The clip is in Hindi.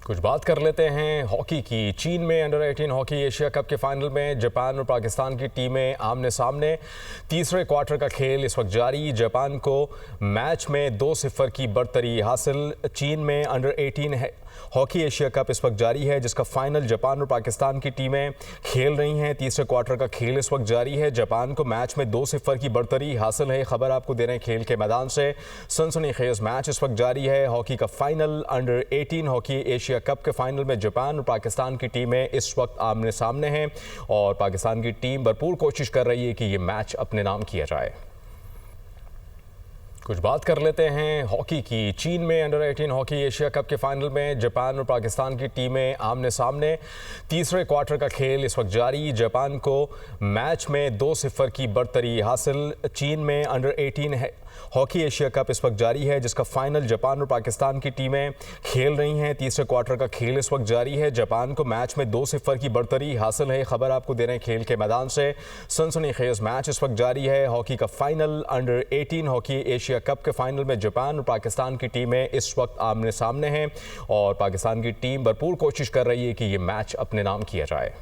कुछ बात कर लेते हैं हॉकी की। चीन में अंडर 18 हॉकी एशिया कप के फाइनल में जापान और पाकिस्तान की टीमें आमने सामने। तीसरे क्वार्टर का खेल इस वक्त जारी। जापान को मैच में 2-0 की बढ़तरी हासिल। चीन में अंडर 18 हॉकी एशिया कप इस वक्त जारी है, जिसका फाइनल जापान और पाकिस्तान की टीमें खेल रही हैं। तीसरे क्वार्टर का खेल इस वक्त जारी है। जापान को मैच में 2-0 की बढ़तरी हासिल है। खबर आपको दे रहे हैं खेल के मैदान से। सनसनीखेज मैच इस वक्त जारी है। हॉकी का final under 18 hockey Asia cup के फाइनल में जापान और पाकिस्तान की टीमें इस वक्त आमने सामने हैं और पाकिस्तान की टीम भरपूर कोशिश कर रही है कि ये मैच अपने नाम किया जाए। कुछ बात कर लेते हैं हॉकी की। चीन में अंडर 18 हॉकी एशिया कप के फाइनल में जापान और पाकिस्तान की टीमें आमने सामने। तीसरे क्वार्टर का खेल इस वक्त जारी। जापान को मैच में 2-0 की बढ़तरी हासिल। चीन में अंडर 18 हॉकी एशिया कप इस वक्त जारी है, जिसका फाइनल जापान और पाकिस्तान की टीमें खेल रही हैं। तीसरे क्वार्टर का खेल इस वक्त जारी है। जापान को मैच में 2-0 की बढ़तरी हासिल है। खबर आपको दे रहे हैं खेल के मैदान से। सनसनीखेज मैच इस वक्त जारी है। हॉकी का final under 18 hockey Asia cup के फाइनल में जापान और पाकिस्तान की टीमें इस वक्त आमने सामने हैं और पाकिस्तान की टीम भरपूर कोशिश कर रही है कि ये मैच अपने नाम किया जाए।